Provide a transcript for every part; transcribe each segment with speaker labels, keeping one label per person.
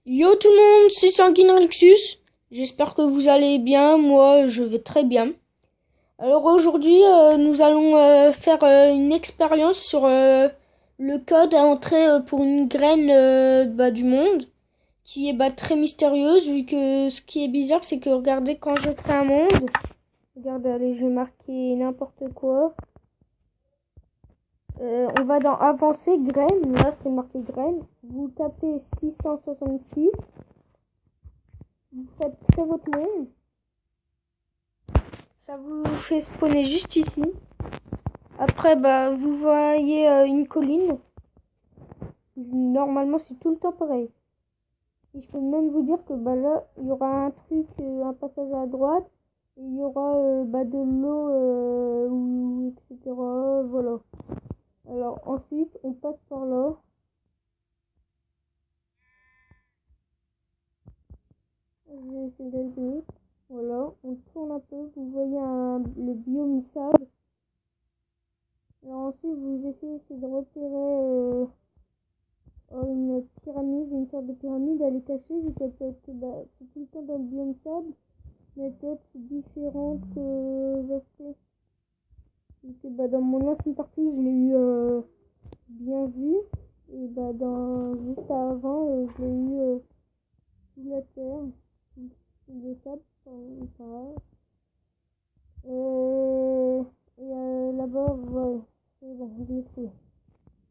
Speaker 1: Yo tout le monde, c'est Sanguine Rexus. J'espère que vous allez bien. Moi, je vais très bien. Alors aujourd'hui, nous allons faire une expérience sur le code à entrer pour une graine du monde, qui est très mystérieuse, vu que ce qui est bizarre, c'est que regardez, quand je crée un monde, regardez, allez, je vais marquer n'importe quoi. On va dans avancer, graine, là c'est marqué graine. Vous tapez 666. Vous faites créer votre monde. Ça vous fait spawner juste ici. Après, vous voyez une colline. Normalement, c'est tout le temps pareil. Et je peux même vous dire que là, il y aura un truc, un passage à droite. Et il y aura de l'eau, etc. Voilà. Alors ensuite, on passe par là. Je vais essayer d'aller. Voilà, on tourne un peu. Vous voyez le biome sable. Alors ensuite, vous essayez de repérer une pyramide, une sorte de pyramide. Elle est cachée, vu qu'elle peut être, c'est tout le temps dans le biome sable, mais peut-être différente aspects. Dans mon ancienne partie, je l'ai eu bien vu. Et juste avant, je l'ai eu sous la terre, sous le sable, enfin, là-bas, ouais, c'est bon, je l'ai trouvé.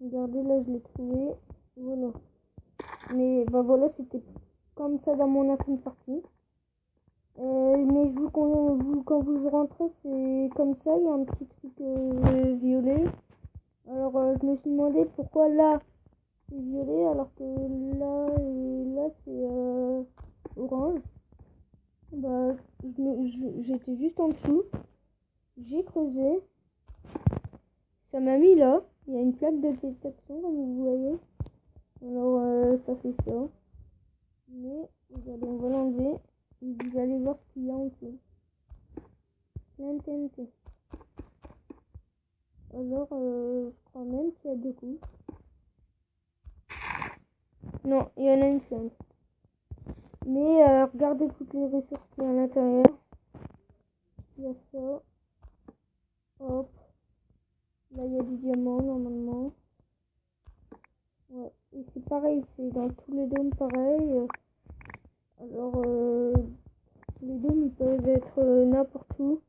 Speaker 1: Regardez, là, je l'ai trouvé. Voilà. Mais voilà, c'était comme ça dans mon ancienne partie. Mais quand vous rentrez, c'est comme ça, il y a un petit truc violet. Alors je me suis demandé pourquoi là c'est violet alors que là et là c'est orange. J'étais juste en dessous. J'ai creusé. Ça m'a mis là. Il y a une plaque de détection comme vous voyez. Alors ça fait ça. Mais on va l'enlever. Et vous allez voir ce qu'il y a en dessous. Plein de TNT. Alors, je crois même qu'il y a deux coups. Non, il y en a une seule. Mais regardez toutes les ressources qu'il y a à l'intérieur. Il y a ça. Hop. Là, il y a du diamant, normalement. Ouais. Et c'est pareil, c'est dans tous les dômes pareil. Alors, les dômes, ils peuvent être n'importe où.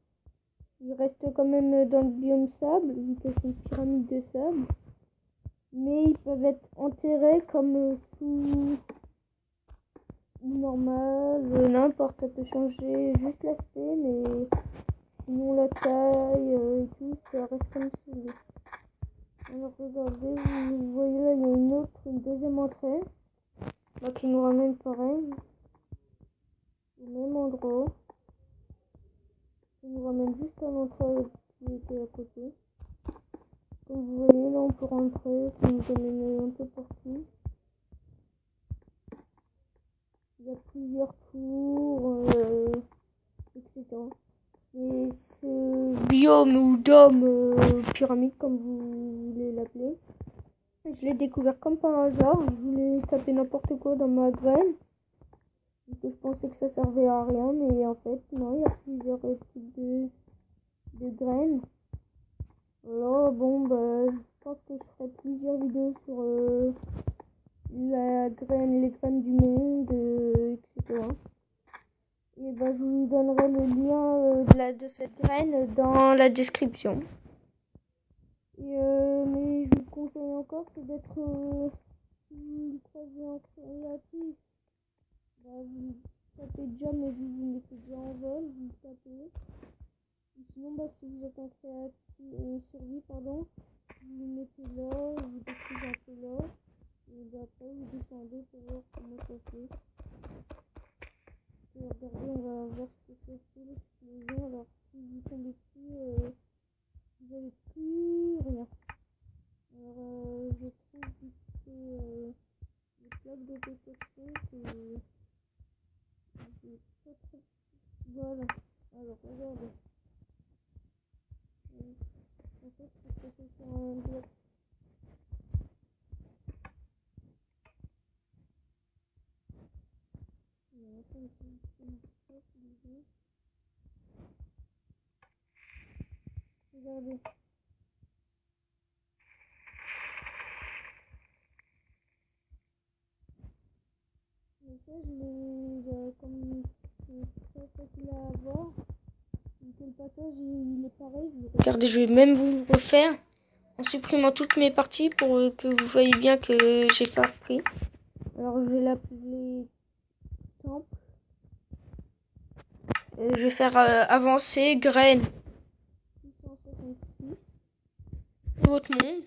Speaker 1: Ils restent quand même dans le biome sable, vu que c'est une pyramide de sable. Mais ils peuvent être enterrés comme sous normal, n'importe, ça peut changer juste l'aspect, mais sinon la taille et tout, ça reste comme ça. Alors regardez, vous voyez là, il y a une deuxième entrée, là qui nous ramène pareil, au même endroit, qui nous ramène juste à l'entrée qui était à côté. Comme vous voyez, là on peut rentrer, ça nous amène un peu partout. Il y a plusieurs tours, etc. Et ce biome ou dôme, pyramide comme vous voulez l'appeler, je l'ai découvert comme par hasard. Je voulais taper n'importe quoi dans ma graine. Et que je pensais que ça servait à rien, mais en fait non, il y a plusieurs types de graines. Alors bon, je pense que je ferai plusieurs vidéos sur les graines du monde, etc. Et je vous donnerai le lien de cette graine dans la description. Mais je vous conseille encore, c'est d'être si vous croisez en créatif. Vous tapez déjà, mais vous mettez déjà en vol, vous tapez. Et sinon, si vous êtes en créatif, survie, pardon, vous mettez là, vous décrivez un peu là. Et après, vous descendez pour voir comment ça fait. Et regardez, on va voir ce que c'est l'explosion. Alors, si vous tombez dessus, vous n'avez plus rien. Alors, je trouve que les plaques de détection, c'est pas très... Voilà. Alors, regardez. En fait, c'est passé sur un bloc. Regardez. Mais ça, comme c'est très facile à avoir. Le passage, il est pareil. Regardez, je vais même vous le refaire en supprimant toutes mes parties pour que vous voyez bien que j'ai pas repris. Alors, je vais l'appeler temple. Je vais faire avancer graine 666. Votre monde.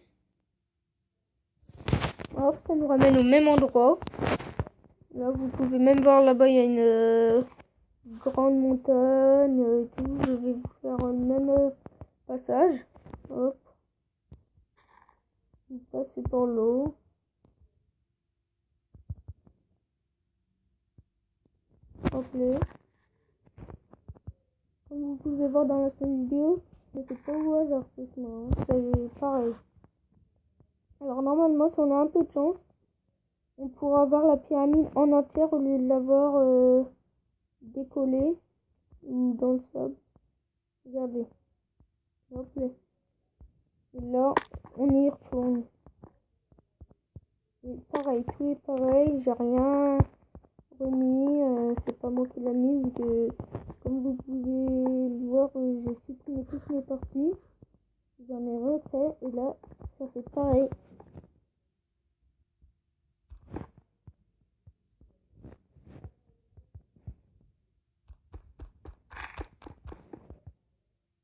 Speaker 1: Hop, ça nous ramène au même endroit. Là, vous pouvez même voir là-bas, il y a une grande montagne et tout. Je vais vous faire le même passage. Hop. Vous passez par l'eau. Hop là. Comme vous pouvez voir dans la scène vidéo, c'est pas au hasard ce chemin. C'est pareil. Alors normalement, si on a un peu de chance, on pourra avoir la pyramide en entière au lieu de l'avoir décollée ou dans le sable. Regardez. Hop là. Et là, on y retourne. Et pareil, tout est pareil, j'ai rien remis, c'est pas moi qui l'a mis, vu que, comme vous pouvez le voir, j'ai supprimé toutes mes parties. J'en ai refait, et là, ça fait pareil.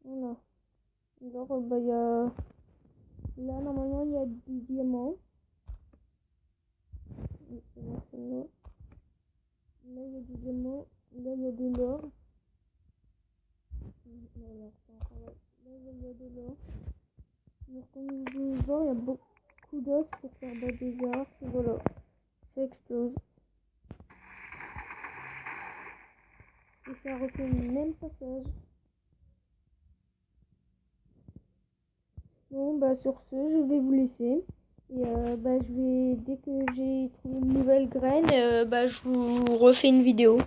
Speaker 1: Voilà. Alors, bah, là, normalement, il y a du diamant. Là, il y a du diamant. Là, il y a de l'or. Là, il y a de l'or. Donc, comme vous pouvez voir, il y a beaucoup d'os pour faire des arcs. Et voilà, ça explose. Et ça refait le même passage. Bon, bah, sur ce, je vais vous laisser. Et bah, dès que j'ai trouvé une nouvelle graine, bah, je vous refais une vidéo.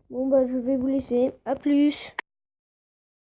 Speaker 1: Bon, bah, je vais vous laisser. À plus!